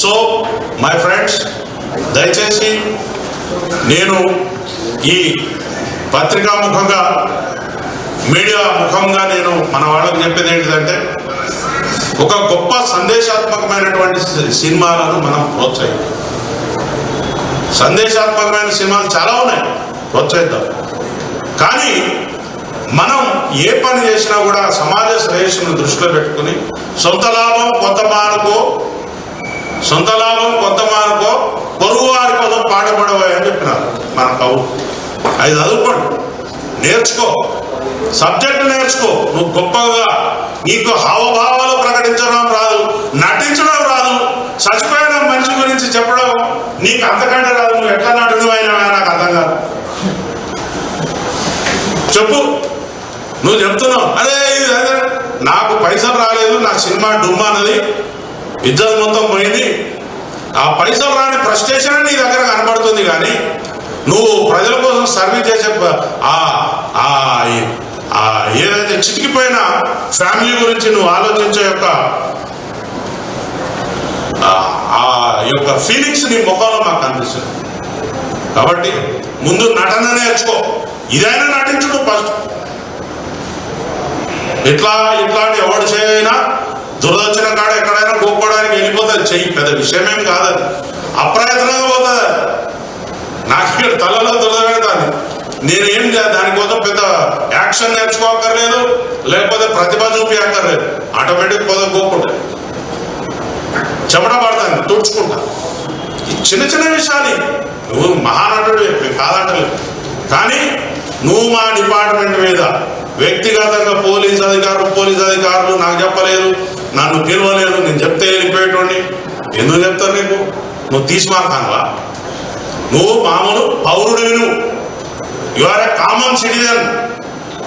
So my friends, దయచేసి నేను ఈ పత్రికా ముఖంగా మీడియా ముఖంగా నేను మన వాళ్ళకి చెప్పేది ఏంటిదంటే, ఒక గొప్ప సందేశాత్మకమైనటువంటి సినిమాలను మనం ప్రోత్సహిద్దాం. సందేశాత్మకమైన సినిమాలు చాలా ఉన్నాయి, ప్రోత్సహిద్దాం. కానీ మనం ఏ పని చేసినా కూడా సమాజ శ్రేయస్సును దృష్టిలో పెట్టుకుని సొంత లాభం కొంత మానుకో పొరుగు వారి కోసం పాటుపడవని చెప్పినారు మన కవులు. అది చదువుకోండి, నేర్చుకో, సబ్జెక్ట్ నేర్చుకో. నువ్వు గొప్పగా నీకు హావభావాలు ప్రకటించడం రాదు, నటించడం రాదు, చచ్చిపోయిన మనిషి గురించి చెప్పడం నీకు అంతకంటే రాదు. నువ్వు ఎట్లా నటుడు అయినా నాకు అర్థం కాదు. చెప్పు, నువ్వు చెప్తున్నావు అదే నాకు పైసలు రాలేదు, నా సినిమా డుమ్మా అన్నది, ఇజ్జత్ మొత్తం పోయింది. ఆ పైసలు రాని ఫ్రస్ట్రేషన్ నీ దగ్గర కనబడుతుంది. కానీ నువ్వు ప్రజల కోసం సర్వీస్ చేసే ఏదైతే చితికిపోయిన ఫ్యామిలీ గురించి నువ్వు ఆలోచించే యొక్క ఫీలింగ్స్ నీ ముఖంలో మాకు కనిపిస్తుంది. కాబట్టి ముందు నటన నేర్చుకో, ఇదైనా నటించుడు ఫస్ట్. ఇట్లాంటి ఎవడు చేయైనా దురదొచ్చిన కాడ ఎక్కడైనా గోక్కోవడానికి వెళ్ళిపోతుంది. చెయ్యి, పెద్ద విషయమేం కాదు, అప్రయత్నంగా పోతుంది. నాకు ఇక్కడ తలలో దురద పెడతాను. నేనేం దానికోసం పెద్ద యాక్షన్ నేర్చుకోక్కర్లేదు, లేకపోతే ప్రతిభ చూపి అక్కర్లేదు. ఆటోమేటిక్ పోతే గోక్కుంటుంది, చెమట పడతాను, తుడుచుకుంటా. చిన్న చిన్న విషయాలు. నువ్వు మహానటుడు కాదంటలేదు, కానీ నువ్వు మా డిపార్ట్మెంట్ మీద వ్యక్తిగతంగా పోలీస్ అధికారులు నాకు చెప్పలేదు, నన్ను పిలవలేదు, నేను చెప్తే వెళ్ళిపోయేటోండి. ఎందుకు చెప్తారు నీకు? నువ్వు తీసుమార్తానువా? నువ్వు మామూలు పౌరుడివి, నువ్వు you are a common citizen.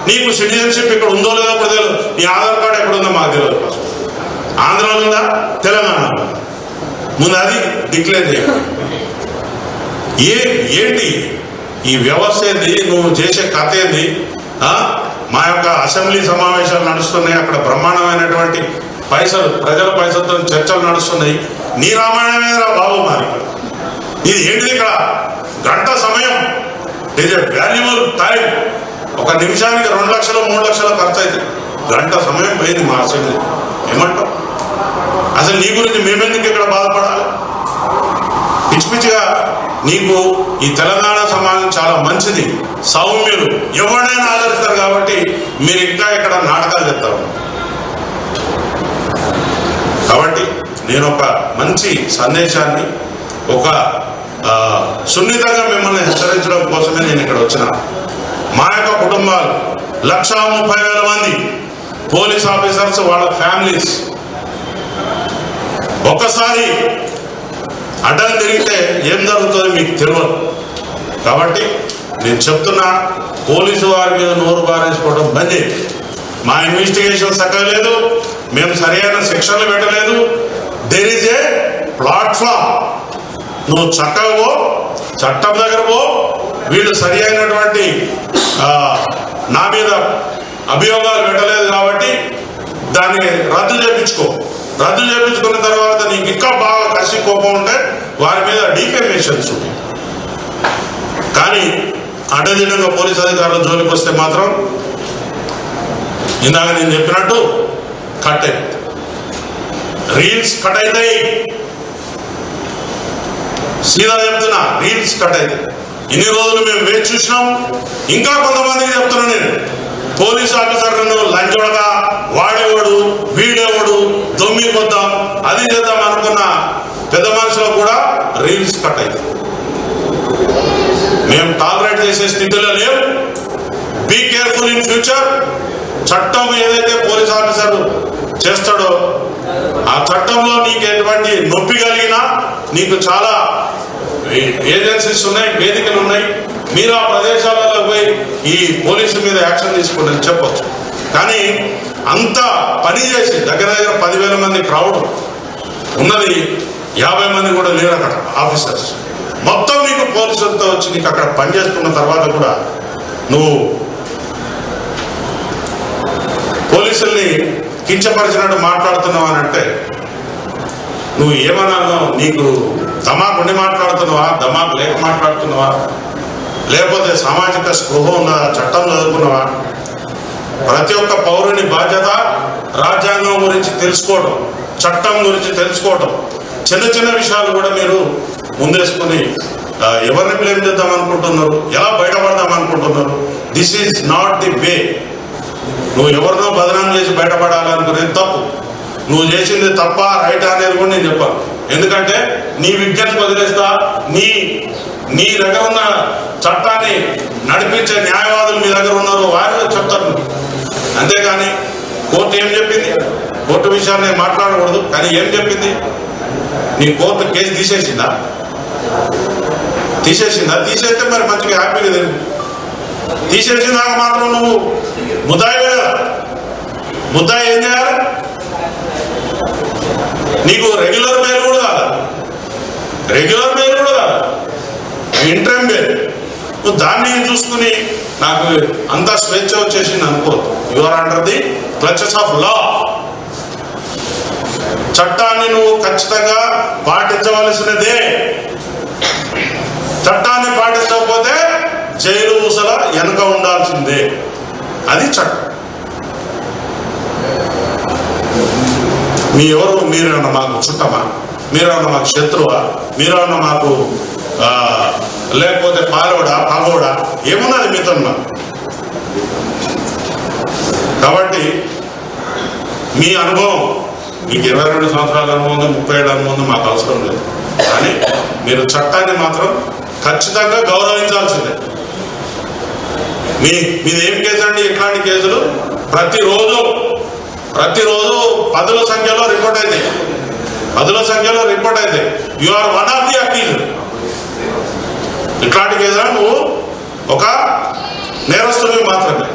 నీకు సిటిజన్షిప్ ఇక్కడ ఉందో లేదో కూడా తెలియదు. నీ ఆధార్ కార్డు ఎక్కడుందో మాకు తెలియదు. ఫస్ట్ ఆంధ్రాలో ఉందా, తెలంగాణలో ముందు అది డిక్లేర్ చేయాలి. ఏంటి ఈ వ్యవస్థ ఏంది? నువ్వు చేసే కథ ఏంది? మా యొక్క అసెంబ్లీ సమావేశాలు నడుస్తున్నాయి, అక్కడ బ్రహ్మాండమైనటువంటి పైసలు, ప్రజల పైసలతో చర్చలు నడుస్తున్నాయి. నీ రామాయణమేరా బాబు మరి. ఇది ఏంటిది? ఇక్కడ గంట సమయం, it is a valuable time. ఒక నిమిషానికి 2 లక్షలు 3 లక్షలు ఖర్చు అవుతుంది. గంట సమయం పోయింది మా అసెంబ్లీ. ఏమంటావు? అసలు నీ గురించి మేమెందుకు ఇక్కడ బాధపడాలి? పిచ్చి పిచ్చిగా నీకు ఈ తెలంగాణ సమాజం చాలా మంచిది, సౌమ్యులు, ఎవరినైనా ఆదరిస్తారు. కాబట్టి మీరు ఇంకా ఇక్కడ నాటకాలు చెప్తారు. కాబట్టి నేను ఒక మంచి సందేశాన్ని, ఒక సున్నితంగా మిమ్మల్ని హెచ్చరించడం కోసమే నేను ఇక్కడ వచ్చిన. మా యొక్క కుటుంబాలు 1,30,000 మంది పోలీస్ ఆఫీసర్స్, వాళ్ళ ఫ్యామిలీస్ ఒక్కసారి అడ్డం తిరిగితే ఏం జరుగుతుందో మీకు తెలియదు. కాబట్టి నేను చెప్తున్నా, పోలీసు వారి మీద నోరు బారేసుకోవడం బంద్. మా ఇన్వెస్టిగేషన్ సక్కలేదు, మేము సరైన శిక్షలు పెట్టలేదు. There is a platform. నువ్వు చక్కగా పో, చట్టం దగ్గర పో. వీళ్ళు సరి అయినటువంటి నా మీద అభియోగాలు పెట్టలేదు కాబట్టి దాన్ని రద్దు చేయించుకున్న తర్వాత నీకు ఇంకా బాగా కసి కోపం ఉంటే వారి మీద డిఫెమేషన్స్ ఉంటాయి. కానీ అడ్డదిడ్డంగా పోలీస్ అధికారులు జోలికి వస్తే మాత్రం ఇందాక నేను చెప్పినట్టు కట్ రీల్స్ కట్ అవుతాయి. సీదా చెప్తున్నా, రీల్స్ కట్ అవుతాయి. ఇన్ని రోజులు మేము వేచి చూసినాం. ఇంకా కొంతమందికి చెప్తున్నా నేను, పోలీస్ ఆఫీసర్లను లంచోడగా వాడేవాడు, వీడేవాడు, దొమ్మి కొద్దాం, అది చేద్దాం అనుకున్న పెద్ద మనుషులకు కూడా రీల్స్ కట్ అవుతాయి. మేము టాలరేట్ చేసే స్థితిలో లేవు. Be careful in future. చట్టం ఏదైతే పోలీస్ ఆఫీసర్ చేస్తాడో ఆ చట్టంలో నీకు ఎటువంటి నొప్పి కలిగినా, నీకు చాలా ఏజెన్సీస్ ఉన్నాయి, వేదికలు ఉన్నాయి, మీరు ఆ ప్రదేశాలలో పోయి ఈ పోలీసు మీద యాక్షన్ తీసుకోండి చెప్పొచ్చు. కానీ అంత పని చేసి దగ్గర 10,000 మంది క్రౌడ్ ఉన్నది, 50 మంది కూడా లేరు అక్కడ ఆఫీసర్స్. మొత్తం నీకు పోలీసులతో వచ్చి నీకు అక్కడ పనిచేస్తున్న తర్వాత కూడా నువ్వు పోలీసుల్ని కించపరిచినట్టు మాట్లాడుతున్నావు అని అంటే నువ్వు ఏమన్నా నీకు దమాకు ఉండి మాట్లాడుతున్నావా, దమాకు లేక మాట్లాడుతున్నావా, లేకపోతే సామాజిక స్పృహ ఉన్నదా, చట్టం చదువుకున్నావా? ప్రతి ఒక్క పౌరుని బాధ్యత రాజ్యాంగం గురించి తెలుసుకోవడం, చట్టం గురించి తెలుసుకోవడం. చిన్న చిన్న విషయాలు కూడా మీరు ముందేసుకొని ఎవరిని బ్లేమ్ చేద్దాం అనుకుంటున్నారు, ఎలా బయటపడదాం అనుకుంటున్నారు? This is not the way. నువ్వు ఎవరినో బదనాం చేసి బయటపడాలనుకునేది తప్పు. నువ్వు చేసింది తప్ప రైట్ అనేది కూడా నేను చెప్పాను. ఎందుకంటే నీ విజ్ఞప్తి వదిలేస్తా, నీ దగ్గర ఉన్న చట్టాన్ని నడిపించే న్యాయవాదులు మీ దగ్గర ఉన్నారు, వారు చెప్తారు. అంతేగాని కోర్టు ఏం చెప్పింది, కోర్టు విషయాన్ని మాట్లాడకూడదు. కానీ ఏం చెప్పింది? నీ కోర్టు కేసు తీసేసిందా? తీసేస్తే మరి మంచిగా హ్యాపీగా తెలియదు. తీసేసినాక మాత్రం నువ్వు ముద్దాయి కదా, ముద్దాయి ఏం చేయాలి? నీకు రెగ్యులర్ బెయిల్ కూడా కాదు, ఇంటర్మ్ బెయిల్. నువ్వు దాన్ని చూసుకుని నాకు అంత స్వేచ్ఛ వచ్చేసింది అనుకోవద్దు. You are under the clutches of law. చట్టాన్ని నువ్వు ఖచ్చితంగా పాటించవలసినదే. చట్టాన్ని పాటించకపోతే జైలు ఊసల వెనక ఉండాల్సిందే. అది చట్టం. మీరేమన్నా మాకు చుట్టమా? మీరేమన్నా మాకు శత్రువా? మీరేమన్నా మాకు లేకపోతే పాలోడా పగోడా? ఏమున్నది మీతో? కాబట్టి మీ అనుభవం, మీకు 22 సంవత్సరాల అనుభవం, 37 అనుభవం మాకు అవసరం లేదు. కానీ మీరు చట్టాన్ని మాత్రం ఖచ్చితంగా గౌరవించాల్సిందే. మీది ఏం కేసు అండి? ఇట్లాంటి కేసులు ప్రతిరోజు పదుల సంఖ్యలో రిపోర్ట్ అయితే you are one of the accused. ఇట్లాంటి కేసులో నువ్వు ఒక నేరస్తుడివి మాత్రమే.